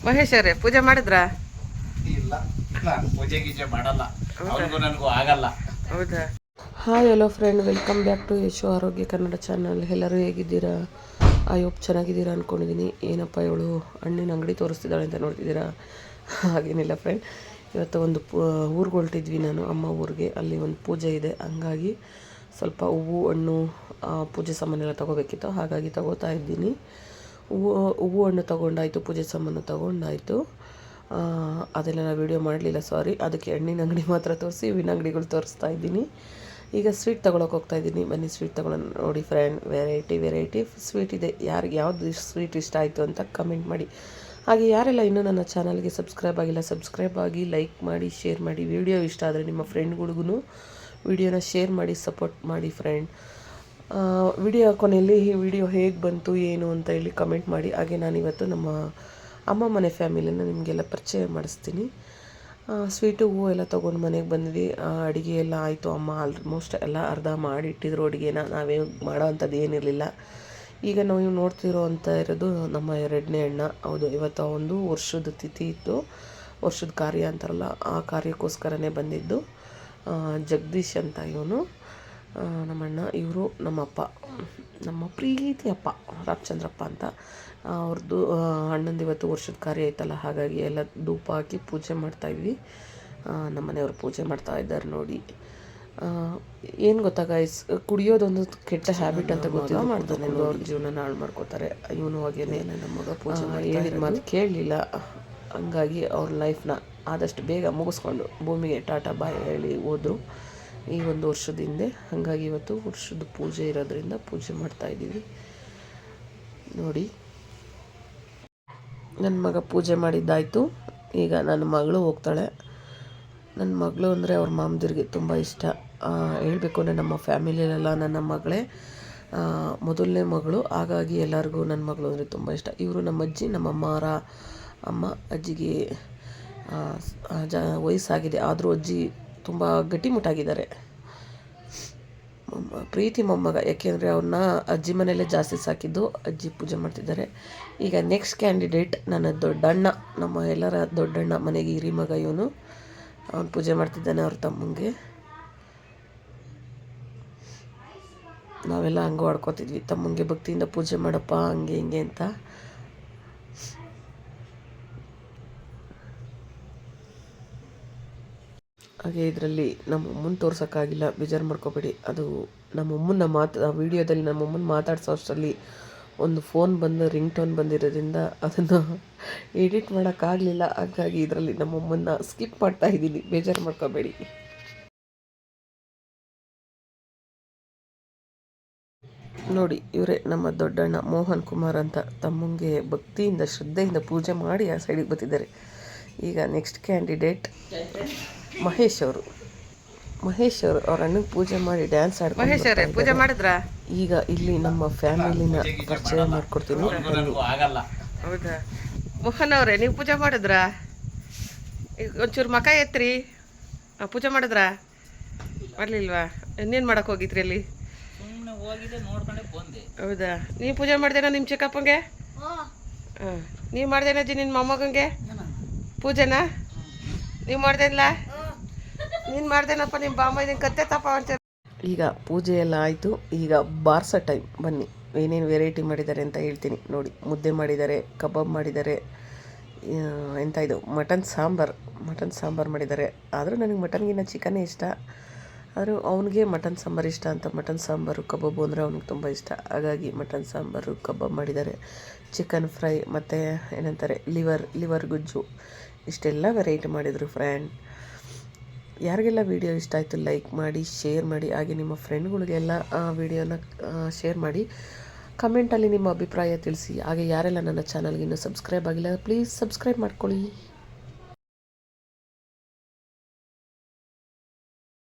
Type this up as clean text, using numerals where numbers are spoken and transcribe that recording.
ಮಹೇಶ್ ಅವರೇ ಪೂಜೆ ಮಾಡಿದ್ರಾ? ಇಲ್ಲ, ನಾನು ಪೂಜೆ ಗೀಜೆ ಮಾಡಲ್ಲ, ಅವ್ರಿಗೂ ನನಗೂ ಆಗಲ್ಲ. ಹೌದಾ? Hi hello friend, welcome back to Yashu Arogya Kannada channel. ಎಲ್ಲರೂ ಹೇಗಿದ್ದೀರಾ? ಹೋಪ್ ಚೆನ್ನಾಗಿದ್ದೀರಾ ಅಂದ್ಕೊಂಡಿದ್ದೀನಿ. ಏನಪ್ಪ ಇವಳು ಹಣ್ಣಿನ ಅಂಗಡಿ ತೋರಿಸ್ತಿದ್ದಾಳೆ ಅಂತ ನೋಡ್ತಿದ್ದೀರಾ? ಹಾಗೇನಿಲ್ಲ ಫ್ರೆಂಡ್, ಇವತ್ತು ಒಂದು ಊರಿಗೆ ಹೊರಟಿದ್ವಿ, ನಾನು ಅಮ್ಮ ಊರಿಗೆ. ಅಲ್ಲಿ ಒಂದು ಪೂಜೆ ಇದೆ, ಹಂಗಾಗಿ ಸ್ವಲ್ಪ ಹೂವು ಹಣ್ಣು ಪೂಜೆ ಸಾಮಾನೆಲ್ಲ ತೊಗೋಬೇಕಿತ್ತು, ಹಾಗಾಗಿ ತೊಗೋತಾ ಇದ್ದೀನಿ. ಹೂವು ಹಣ್ಣು ತೊಗೊಂಡಾಯಿತು, ಪೂಜೆ ಸಾಮಾನು ತೊಗೊಂಡಾಯಿತು. ಅದೆಲ್ಲ ನಾನು ವೀಡಿಯೋ ಮಾಡಲಿಲ್ಲ, ಸಾರಿ. ಅದಕ್ಕೆ ಹಣ್ಣಿನ ಅಂಗಡಿ ಮಾತ್ರ ತೋರಿಸಿ ಹೂವಿನ ಅಂಗಡಿಗಳು ತೋರಿಸ್ತಾ ಇದ್ದೀನಿ. ಈಗ ಸ್ವೀಟ್ ತೊಗೊಳಕ್ಕೆ ಹೋಗ್ತಾಯಿದ್ದೀನಿ, ಬನ್ನಿ ಸ್ವೀಟ್ ತೊಗೊಳ್ಳೋಣ. ನೋಡಿ ಫ್ರೆಂಡ್, ವೆರೈಟಿ ಸ್ವೀಟ್ ಇದೆ. ಯಾರಿಗೆ ಯಾವುದು ಸ್ವೀಟ್ ಇಷ್ಟ ಆಯಿತು ಅಂತ ಕಮೆಂಟ್ ಮಾಡಿ. ಹಾಗೆ ಯಾರೆಲ್ಲ ಇನ್ನೂ ನನ್ನ ಚಾನಲ್ಗೆ ಸಬ್ಸ್ಕ್ರೈಬ್ ಆಗಿಲ್ಲ, ಸಬ್ಸ್ಕ್ರೈಬ್ ಆಗಿ, ಲೈಕ್ ಮಾಡಿ, ಶೇರ್ ಮಾಡಿ. ವಿಡಿಯೋ ಇಷ್ಟ ಆದರೆ ನಿಮ್ಮ ಫ್ರೆಂಡ್ಗಳಿಗೂ ವಿಡಿಯೋನ ಶೇರ್ ಮಾಡಿ, ಸಪೋರ್ಟ್ ಮಾಡಿ ಫ್ರೆಂಡ್. ವಿಡಿಯೋ ಕೊನೆಯಲ್ಲಿ ಈ ವಿಡಿಯೋ ಹೇಗೆ ಬಂತು ಏನು ಅಂತ ಹೇಳಿ ಕಮೆಂಟ್ ಮಾಡಿ. ಹಾಗೆ ನಾನಿವತ್ತು ನಮ್ಮ ಅಮ್ಮ ಮನೆ ಫ್ಯಾಮಿಲಿನ ನಿಮಗೆಲ್ಲ ಪರಿಚಯ ಮಾಡಿಸ್ತೀನಿ. ಸ್ವೀಟು ಹೂವು ಎಲ್ಲ ತೊಗೊಂಡು ಮನೆಗೆ ಬಂದ್ವಿ. ಅಡುಗೆ ಎಲ್ಲ ಆಯಿತು. ಅಮ್ಮ ಆಲ್ಮೋಸ್ಟ್ ಎಲ್ಲ ಅರ್ಧ ಮಾಡಿಟ್ಟಿದ್ರು ಅಡುಗೆನ. ನಾವೇ ಮಾಡೋ ಅಂಥದ್ದು ಏನಿರಲಿಲ್ಲ. ಈಗ ನಾವು ನೋಡ್ತಿರೋ ಅಂತ ಇರೋದು ನಮ್ಮ ಎರಡನೇ ಅಣ್ಣ. ಹೌದು, ಇವತ್ತು ಒಂದು ವರ್ಷದ ತಿಥಿ ಇತ್ತು, ವರ್ಷದ ಕಾರ್ಯ ಅಂತಾರಲ್ಲ, ಆ ಕಾರ್ಯಕ್ಕೋಸ್ಕರನೇ ಬಂದಿದ್ದು. ಜಗದೀಶ್ ಅಂತ ಇವನು ನಮ್ಮಣ್ಣ. ಇವರು ನಮ್ಮಪ್ಪ, ನಮ್ಮ ಪ್ರೀತಿ ಅಪ್ಪ ರಾಮಚಂದ್ರಪ್ಪ ಅಂತ. ಅವ್ರದ್ದು ಅಣ್ಣಂದು ಇವತ್ತು ವರ್ಷದ ಕಾರ್ಯ ಐತಲ್ಲ, ಹಾಗಾಗಿ ಎಲ್ಲ ಧೂಪ ಹಾಕಿ ಪೂಜೆ ಮಾಡ್ತಾಯಿದ್ವಿ. ನಮ್ಮ ಮನೆಯವರು ಪೂಜೆ ಮಾಡ್ತಾ ಇದ್ದಾರೆ ನೋಡಿ. ಏನು ಗೊತ್ತಾ ಗೈಸ್, ಕುಡಿಯೋದೊಂದು ಕೆಟ್ಟ ಹ್ಯಾಬಿಟ್ ಅಂತ ಗೊತ್ತಿಲ್ಲ, ಮಾಡ್ತಾನೆ ಅವ್ರ ಜೀವನ ಹಾಳು ಮಾಡ್ಕೋತಾರೆ. ಇವನು ಹಾಗೇನೆ ನಮ್ಮ ಮಗ ಪೂಜೆ ಹೇಳಿದ ಮಾತು ಕೇಳಲಿಲ್ಲ, ಹಂಗಾಗಿ ಅವ್ರ ಲೈಫ್ನ ಆದಷ್ಟು ಬೇಗ ಮುಗಿಸ್ಕೊಂಡು ಭೂಮಿಗೆ ಟಾಟಾ ಬಾಯ್ ಹೇಳಿ ಹೋದರು ಈ ಒಂದು ವರ್ಷದ ಹಿಂದೆ. ಹಾಗಾಗಿ ಇವತ್ತು ವರ್ಷದ ಪೂಜೆ ಇರೋದ್ರಿಂದ ಪೂಜೆ ಮಾಡ್ತಾಯಿದ್ದೀವಿ ನೋಡಿ. ನನ್ನ ಮಗ ಪೂಜೆ ಮಾಡಿದ್ದಾಯಿತು. ಈಗ ನನ್ನ ಮಗಳು ಹೋಗ್ತಾಳೆ. ನನ್ನ ಮಗಳು ಅಂದರೆ ಅವ್ರ ಮಾಮದಿರಿಗೆ ತುಂಬ ಇಷ್ಟ. ಹೇಳಬೇಕು ಅಂದರೆ ನಮ್ಮ ಫ್ಯಾಮಿಲಿಯಲ್ಲೆಲ್ಲ ನನ್ನ ಮಗಳೇ ಮೊದಲನೇ ಮಗಳು, ಹಾಗಾಗಿ ಎಲ್ಲರಿಗೂ ನನ್ನ ಮಗಳು ಅಂದರೆ ತುಂಬ ಇಷ್ಟ. ಇವರು ನಮ್ಮ ಅಜ್ಜಿ, ನಮ್ಮ ಅಮ್ಮ. ಅಜ್ಜಿಗೆ ವಯಸ್ಸಾಗಿದೆ, ಆದರೂ ಅಜ್ಜಿ ತುಂಬ ಗಟ್ಟಿಮುಟ್ಟಾಗಿದ್ದಾರೆ. ಪ್ರೀತಿ ಮೊಮ್ಮಗ, ಯಾಕೆಂದರೆ ಅವ್ರನ್ನ ಅಜ್ಜಿ ಮನೆಯಲ್ಲೇ ಜಾಸ್ತಿ ಸಾಕಿದ್ದು. ಅಜ್ಜಿ ಪೂಜೆ ಮಾಡ್ತಿದ್ದಾರೆ. ಈಗ ನೆಕ್ಸ್ಟ್ ಕ್ಯಾಂಡಿಡೇಟ್ ನನ್ನ ದೊಡ್ಡಣ್ಣ, ನಮ್ಮ ಎಲ್ಲರ ದೊಡ್ಡಣ್ಣ, ಮನೆಗೆ ಹಿರಿ ಮಗ ಇವನು. ಅವನು ಪೂಜೆ ಮಾಡ್ತಿದ್ದಾನೆ ಅವ್ರ ತಮ್ಮಂಗೆ. ನಾವೆಲ್ಲ ಹಂಗೆ ಹೊಡ್ಕೊತಿದ್ವಿ, ತಮ್ಮಂಗೆ ಭಕ್ತಿಯಿಂದ ಪೂಜೆ ಮಾಡಪ್ಪ ಹಂಗೆ ಹಿಂಗೆ ಅಂತ. ಹಾಗೆ ಇದರಲ್ಲಿ ನಮ್ಮಮ್ಮನ ತೋರ್ಸೋಕ್ಕಾಗಿಲ್ಲ, ಬೇಜಾರು ಮಾಡ್ಕೋಬೇಡಿ. ಅದು ನಮ್ಮಮ್ಮನ ವೀಡಿಯೋದಲ್ಲಿ ನಮ್ಮಮ್ಮನ ಮಾತಾಡ್ಸೋ ಅಷ್ಟರಲ್ಲಿ ಒಂದು ಫೋನ್ ಬಂದು ರಿಂಗ್ ಟೋನ್ ಬಂದಿರೋದ್ರಿಂದ ಅದನ್ನು ಎಡಿಟ್ ಮಾಡೋಕ್ಕಾಗಲಿಲ್ಲ. ಹಾಗಾಗಿ ಇದರಲ್ಲಿ ನಮ್ಮಮ್ಮನ್ನ ಸ್ಕಿಪ್ ಮಾಡ್ತಾ ಇದ್ದೀನಿ, ಬೇಜಾರು ಮಾಡ್ಕೋಬೇಡಿ. ನೋಡಿ, ಇವರೇ ನಮ್ಮ ದೊಡ್ಡಣ್ಣ ಮೋಹನ್ ಕುಮಾರ್ ಅಂತ. ತಮ್ಮಂಗೆ ಭಕ್ತಿಯಿಂದ ಶ್ರದ್ಧೆಯಿಂದ ಪೂಜೆ ಮಾಡಿ ಆ ಸೈಡಿಗೆ ಬರ್ತಿದ್ದಾರೆ. ಈಗ ನೆಕ್ಸ್ಟ್ ಕ್ಯಾಂಡಿಡೇಟ್ ಮಹೇಶ್ ಅವರು ಅವ್ರ ಅಣ್ಣಗೆ ಪೂಜೆ ಮಾಡಿ ಡ್ಯಾನ್ಸ್ ಆಡ್ಕೊಂಡು ಮಹೇಶ್ ಅವರೇ ಪೂಜೆ ಮಾಡಿದ್ರಾ? ಈಗ ಇಲ್ಲಿ ನಮ್ಮ ಫ್ಯಾಮಿಲಿನ ಪರಿಚಯ ಮಾಡ್ಕೊಡ್ತೀನಿ. ಹೌದಾ? ಮೋಹನ್ ಅವರೇ, ನೀವು ಪೂಜೆ ಮಾಡಿದ್ರಾ? ಈಗ ಒಂಚೂರು ಮಕ ಎತ್ರಿ. ಪೂಜೆ ಮಾಡಿದ್ರಾ? ಮಾಡಲಿಲ್ವಾ? ಇನ್ನೇನು ಮಾಡಕ್ಕೆ ಹೋಗಿದ್ರಿ ಅಲ್ಲಿ? ಹೌದಾ? ನೀವು ಪೂಜೆ ಮಾಡ್ದೇನೋ ನಿಮ್ಮ ಚಿಕ್ಕಪ್ಪಂಗೆ? ಹಾಂ. ನೀವು ಮಾಡ್ದೇನಜ್ಜಿ ನಿನ್ನ ಮೊಮ್ಮಗಂಗೆ ಪೂಜೆನಾ? ನೀವು ಮಾಡ್ದೇನಿಲ್ಲ? ನೀನು ಮಾಡ್ದೇನಪ್ಪ, ನಿಮ್ಮ ಬಾಮ್ಮ ಇದನ್ನು ಕತ್ತೆ ತಪ್ಪ ಅಂತ. ಈಗ ಪೂಜೆ ಎಲ್ಲ ಆಯಿತು. ಈಗ ಬಾರ್ಸೋ ಟೈಮ್. ಬನ್ನಿ, ಏನೇನು ವೆರೈಟಿ ಮಾಡಿದ್ದಾರೆ ಅಂತ ಹೇಳ್ತೀನಿ ನೋಡಿ. ಮುದ್ದೆ ಮಾಡಿದ್ದಾರೆ, ಕಬಾಬ್ ಮಾಡಿದ್ದಾರೆ, ಎಂಥ ಇದು ಮಟನ್ ಸಾಂಬಾರು ಮಾಡಿದ್ದಾರೆ. ಆದರೂ ನನಗೆ ಮಟನ್ಗಿನ್ನ ಚಿಕನ್ನೇ ಇಷ್ಟ. ಆದರೂ ಅವನಿಗೆ ಮಟನ್ ಸಾಂಬಾರು ಇಷ್ಟ ಅಂತ ಮಟನ್ ಸಾಂಬಾರು ಕಬಾಬು ಅಂದರೆ ಅವ್ನಿಗೆ ತುಂಬ ಇಷ್ಟ. ಹಾಗಾಗಿ ಮಟನ್ ಸಾಂಬಾರು ಕಬಾಬ್ ಮಾಡಿದ್ದಾರೆ. ಚಿಕನ್ ಫ್ರೈ ಮತ್ತು ಏನಂತಾರೆ ಲಿವರ್ ಗುಜ್ಜು, ಇಷ್ಟೆಲ್ಲ ವೆರೈಟಿ ಮಾಡಿದರು ಫ್ರೆಂಡ್. ಯಾರಿಗೆಲ್ಲ ವೀಡಿಯೋ ಇಷ್ಟ ಆಯಿತು ಲೈಕ್ ಮಾಡಿ, ಶೇರ್ ಮಾಡಿ. ಹಾಗೆ ನಿಮ್ಮ ಫ್ರೆಂಡ್ಗಳಿಗೆಲ್ಲ ವೀಡಿಯೋನ ಶೇರ್ ಮಾಡಿ. ಕಮೆಂಟಲ್ಲಿ ನಿಮ್ಮ ಅಭಿಪ್ರಾಯ ತಿಳಿಸಿ. ಹಾಗೆ ಯಾರೆಲ್ಲ ನನ್ನ ಚಾನಲ್ಗೆ ಇನ್ನೂ ಸಬ್ಸ್ಕ್ರೈಬ್ ಆಗಿಲ್ಲ, ಪ್ಲೀಸ್ ಸಬ್ಸ್ಕ್ರೈಬ್ ಮಾಡ್ಕೊಳ್ಳಿ.